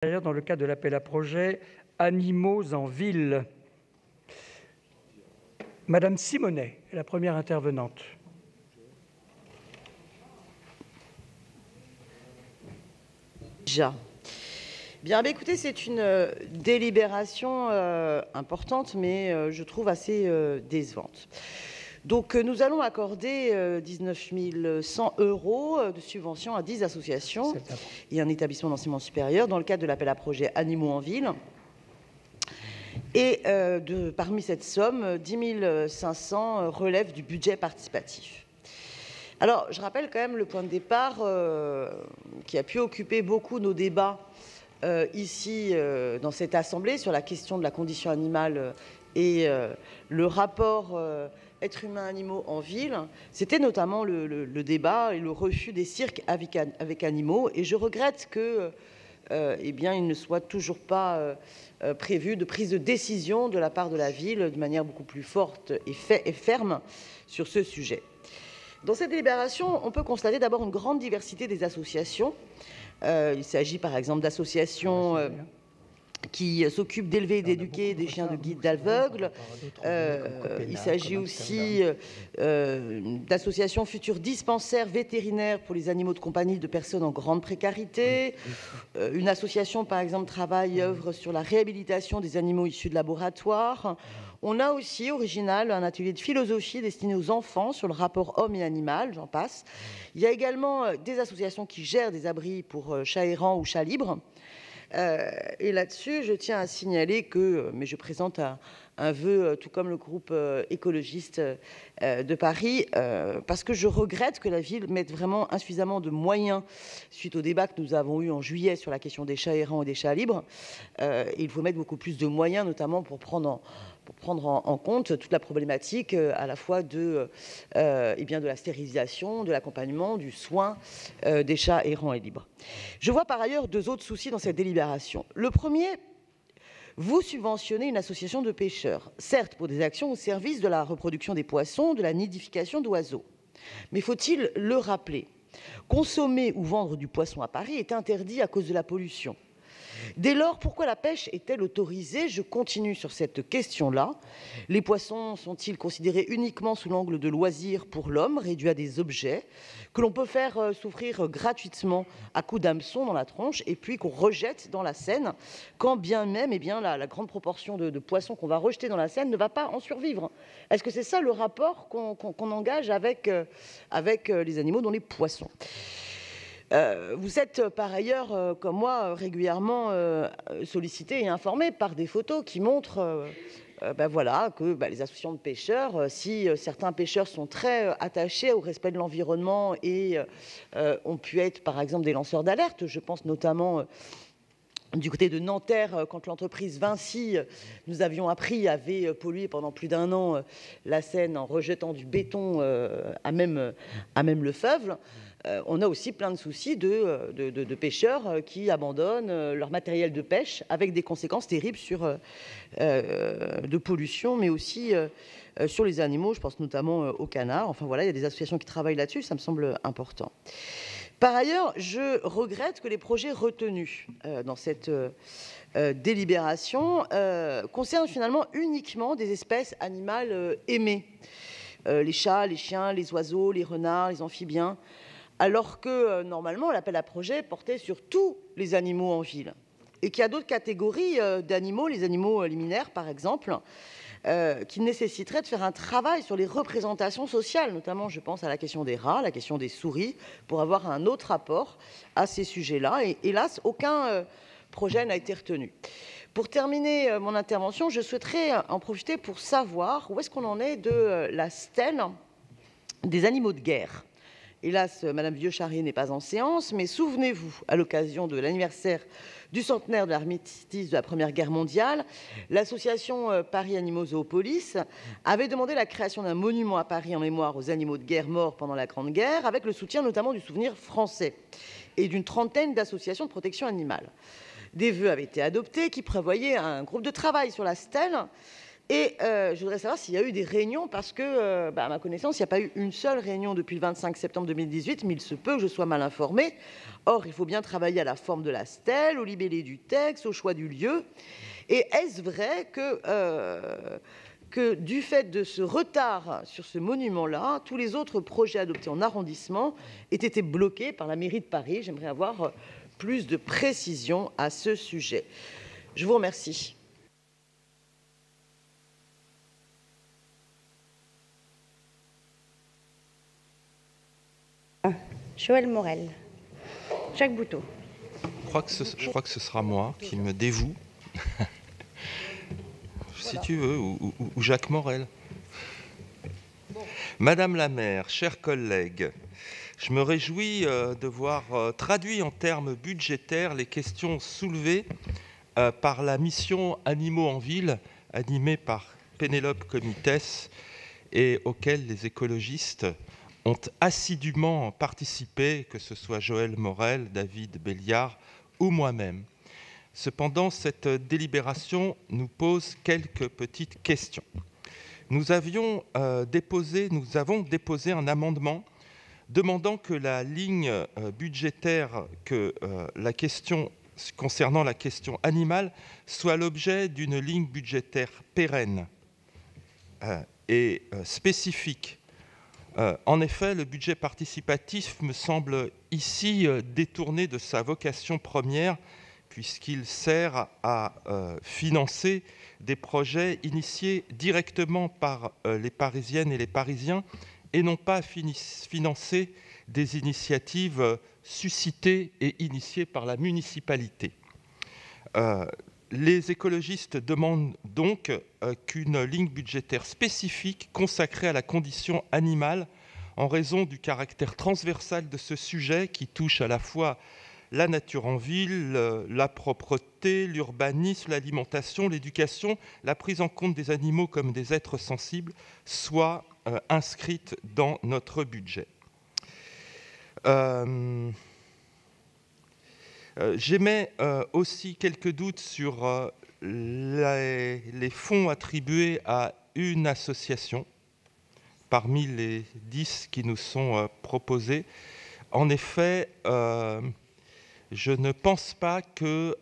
dans le cadre de l'appel à projet Animaux en ville. Madame Simonet est la première intervenante. Bien, écoutez, c'est une délibération importante, mais je trouve assez décevante. Donc, nous allons accorder 19 100 € de subvention à 10 associations et un établissement d'enseignement supérieur dans le cadre de l'appel à projet Animaux en ville. Et parmi cette somme, 10 500 relèvent du budget participatif. Alors, je rappelle quand même le point de départ qui a pu occuper beaucoup nos débats ici dans cette assemblée sur la question de la condition animale et le rapport être humain-animaux en ville. C'était notamment le débat et le refus des cirques avec animaux. Et je regrette que il ne soit toujours pas prévu de prise de décision de la part de la ville de manière beaucoup plus forte et ferme sur ce sujet. Dans cette délibération, on peut constater d'abord une grande diversité des associations. Il s'agit par exemple d'associations qui s'occupent d'élever et d'éduquer des chiens de guide d'aveugles. Il s'agit aussi d'associations futurs dispensaires vétérinaires pour les animaux de compagnie de personnes en grande précarité. Une association, par exemple, travaille et œuvre sur la réhabilitation des animaux issus de laboratoires. On a aussi, original, un atelier de philosophie destiné aux enfants sur le rapport homme et animal, j'en passe. Il y a également des associations qui gèrent des abris pour chats errants ou chats libres. Et là-dessus, je tiens à signaler que, mais je présente un vœu, tout comme le groupe écologiste de Paris, parce que je regrette que la ville mette vraiment insuffisamment de moyens suite au débat que nous avons eu en juillet sur la question des chats errants et des chats libres. Il faut mettre beaucoup plus de moyens, notamment pour prendre en compte toute la problématique à la fois de la stérilisation, de l'accompagnement, du soin des chats errants et libres. Je vois par ailleurs deux autres soucis dans cette délibération. Le premier, vous subventionnez une association de pêcheurs, certes pour des actions au service de la reproduction des poissons, de la nidification d'oiseaux. Mais faut-il le rappeler, consommer ou vendre du poisson à Paris est interdit à cause de la pollution. Dès lors, pourquoi la pêche est-elle autorisée? Je continue sur cette question-là. Les poissons sont-ils considérés uniquement sous l'angle de loisirs pour l'homme, réduits à des objets, que l'on peut faire souffrir gratuitement à coups d'hameçon dans la tronche et puis qu'on rejette dans la Seine, quand bien même la grande proportion de poissons qu'on va rejeter dans la Seine ne va pas en survivre? Est-ce que c'est ça le rapport qu'on engage avec les animaux, dont les poissons? Vous êtes par ailleurs, comme moi, régulièrement sollicité et informé par des photos qui montrent que les associations de pêcheurs, si certains pêcheurs sont très attachés au respect de l'environnement et ont pu être par exemple des lanceurs d'alerte, je pense notamment du côté de Nanterre, quand l'entreprise Vinci, nous avions appris, avait pollué pendant plus d'1 an la Seine en rejetant du béton à même le Fèvre. On a aussi plein de soucis de pêcheurs qui abandonnent leur matériel de pêche avec des conséquences terribles de pollution, mais aussi sur les animaux. Je pense notamment aux canards. Enfin voilà, il y a des associations qui travaillent là-dessus, ça me semble important. Par ailleurs, je regrette que les projets retenus dans cette délibération concernent finalement uniquement des espèces animales aimées. Les chats, les chiens, les oiseaux, les renards, les amphibiens, alors que normalement l'appel à projet portait sur tous les animaux en ville. Et qu'il y a d'autres catégories d'animaux, les animaux liminaires par exemple, qui nécessiteraient de faire un travail sur les représentations sociales, notamment je pense à la question des rats, la question des souris, pour avoir un autre rapport à ces sujets-là. Et hélas, aucun projet n'a été retenu. Pour terminer mon intervention, je souhaiterais en profiter pour savoir où est-ce qu'on en est de la stèle des animaux de guerre. Hélas, Madame Vieux-Charrier n'est pas en séance, mais souvenez-vous, à l'occasion de l'anniversaire du centenaire de l'armistice de la Première Guerre mondiale, l'association Paris Animaux Zoopolis avait demandé la création d'un monument à Paris en mémoire aux animaux de guerre morts pendant la Grande Guerre, avec le soutien notamment du Souvenir français et d'une trentaine d'associations de protection animale. Des vœux avaient été adoptés qui prévoyaient un groupe de travail sur la stèle Et je voudrais savoir s'il y a eu des réunions, parce que, à ma connaissance, il n'y a pas eu une seule réunion depuis le 25 septembre 2018, mais il se peut que je sois mal informée. Or, il faut bien travailler à la forme de la stèle, au libellé du texte, au choix du lieu. Et est-ce vrai que du fait de ce retard sur ce monument-là, tous les autres projets adoptés en arrondissement aient été bloqués par la mairie de Paris? J'aimerais avoir plus de précisions à ce sujet. Je vous remercie. Joël Morel. Jacques Boutot. Je crois que ce sera moi qui me dévoue. Si tu veux, ou Jacques Morel. Madame la maire, chers collègues, je me réjouis de voir traduit en termes budgétaires les questions soulevées par la mission Animaux en ville, animée par Pénélope Comitès, et auxquelles les écologistes ont assidûment participé, que ce soit Joël Morel, David Béliard ou moi-même. Cependant, cette délibération nous pose quelques petites questions. Nous avons déposé un amendement demandant que la ligne budgétaire, concernant la question animale, soit l'objet d'une ligne budgétaire pérenne et spécifique. En effet, le budget participatif me semble ici détourné de sa vocation première, puisqu'il sert à financer des projets initiés directement par les Parisiennes et les Parisiens, et non pas financer des initiatives suscitées et initiées par la municipalité. Les écologistes demandent donc qu'une ligne budgétaire spécifique consacrée à la condition animale, en raison du caractère transversal de ce sujet qui touche à la fois la nature en ville, la propreté, l'urbanisme, l'alimentation, l'éducation, la prise en compte des animaux comme des êtres sensibles, soit inscrite dans notre budget. J'émets aussi quelques doutes sur les fonds attribués à une association parmi les 10 qui nous sont proposés. En effet, je ne pense pas que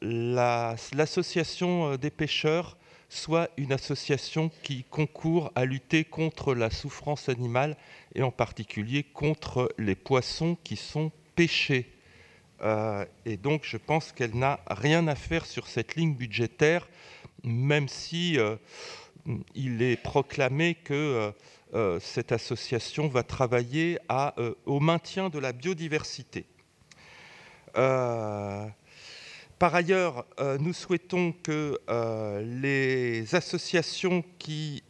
l'association des pêcheurs soit une association qui concourt à lutter contre la souffrance animale et en particulier contre les poissons qui sont pêchés. Et donc je pense qu'elle n'a rien à faire sur cette ligne budgétaire, même si il est proclamé que cette association va travailler au maintien de la biodiversité. Par ailleurs, nous souhaitons que les associations qui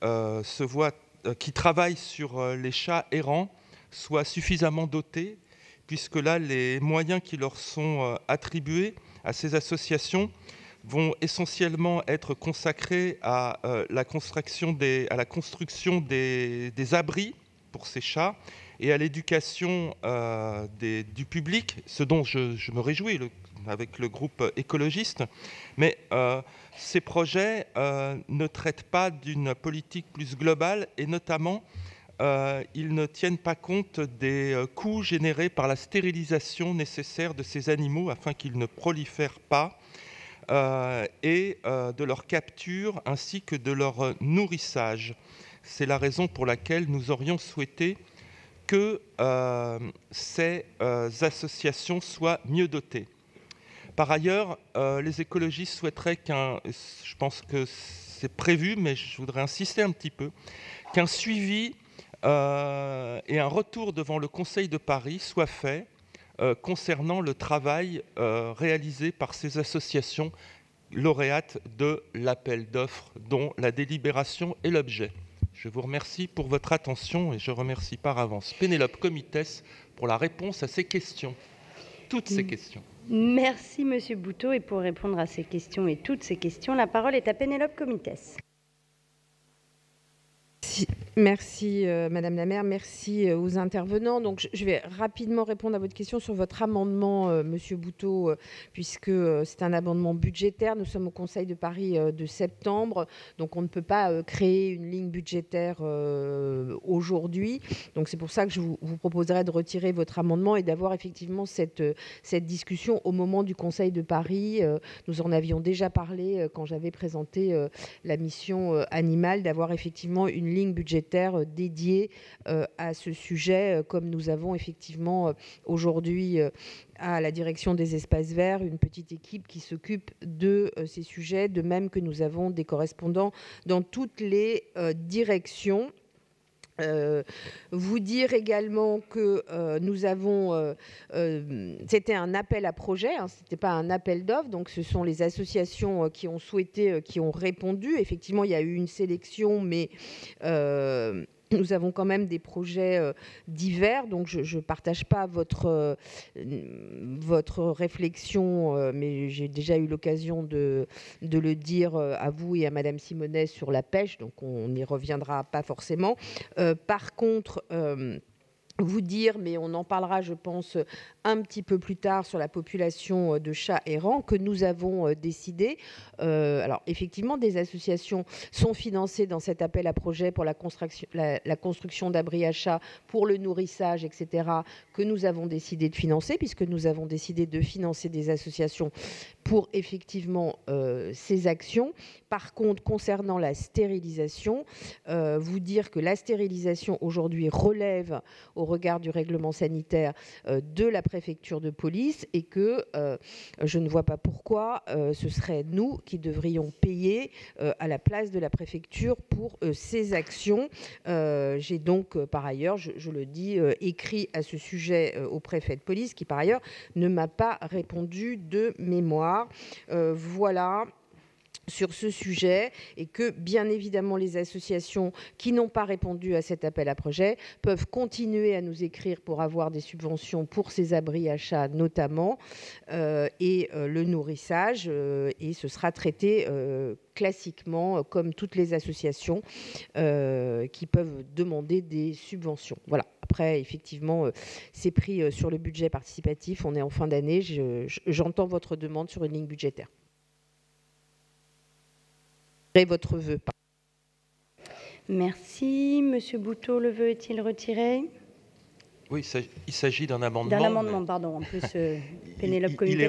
travaillent sur les chats errants soient suffisamment dotées, puisque là, les moyens qui leur sont attribués à ces associations vont essentiellement être consacrés à la construction des abris pour ces chats et à l'éducation du public, ce dont je me réjouis avec le groupe écologiste. Mais ces projets ne traitent pas d'une politique plus globale et notamment ils ne tiennent pas compte des coûts générés par la stérilisation nécessaire de ces animaux afin qu'ils ne prolifèrent pas et de leur capture ainsi que de leur nourrissage. C'est la raison pour laquelle nous aurions souhaité que ces associations soient mieux dotées. Par ailleurs, les écologistes souhaiteraient je pense que c'est prévu, mais je voudrais insister un petit peu, qu'un suivi et un retour devant le Conseil de Paris soit fait concernant le travail réalisé par ces associations lauréates de l'appel d'offres dont la délibération est l'objet. Je vous remercie pour votre attention et je remercie par avance Pénélope Comitès pour la réponse à ces questions, toutes ces questions. Merci Monsieur Boutot, et pour répondre à ces questions et toutes ces questions, la parole est à Pénélope Comitès. Merci Madame la maire, merci aux intervenants. Donc je vais rapidement répondre à votre question sur votre amendement, Monsieur Bouteau, puisque c'est un amendement budgétaire. Nous sommes au Conseil de Paris de septembre, donc on ne peut pas créer une ligne budgétaire aujourd'hui. Donc c'est pour ça que je vous proposerai de retirer votre amendement et d'avoir effectivement cette discussion au moment du Conseil de Paris. Nous en avions déjà parlé quand j'avais présenté la mission animale, d'avoir effectivement une ligne budgétaire dédiée à ce sujet, comme nous avons effectivement aujourd'hui à la direction des espaces verts une petite équipe qui s'occupe de ces sujets, de même que nous avons des correspondants dans toutes les directions. Vous dire également que nous avons, c'était un appel à projet, hein, c'était pas un appel d'offres, donc ce sont les associations qui ont souhaité, qui ont répondu. Effectivement, il y a eu une sélection, mais nous avons quand même des projets divers, donc je ne partage pas votre réflexion, mais j'ai déjà eu l'occasion de le dire à vous et à Madame Simonet sur la pêche, donc on n'y reviendra pas forcément. Par contre, vous dire, mais on en parlera, je pense, un petit peu plus tard sur la population de chats errants, que nous avons décidé. Alors, effectivement, des associations sont financées dans cet appel à projet pour la construction d'abris à chats, pour le nourrissage, etc., que nous avons décidé de financer, puisque nous avons décidé de financer des associations pour effectivement ces actions. Par contre, concernant la stérilisation, vous dire que la stérilisation aujourd'hui relève au regard du règlement sanitaire de la préfecture de police et que je ne vois pas pourquoi ce serait nous qui devrions payer à la place de la préfecture pour ces actions. J'ai donc par ailleurs, je le dis, écrit à ce sujet au préfet de police qui par ailleurs ne m'a pas répondu de mémoire. Voilà sur ce sujet, et que bien évidemment les associations qui n'ont pas répondu à cet appel à projet peuvent continuer à nous écrire pour avoir des subventions pour ces abris à chats notamment, et le nourrissage, et ce sera traité classiquement comme toutes les associations qui peuvent demander des subventions. Voilà. Après, effectivement, c'est pris sur le budget participatif. On est en fin d'année. J'entends votre demande sur une ligne budgétaire. Votre vœu. Merci. Monsieur Bouteau, le vœu est-il retiré? Oui, il s'agit d'un amendement. D'un amendement, pardon. En plus, Pénélope Comité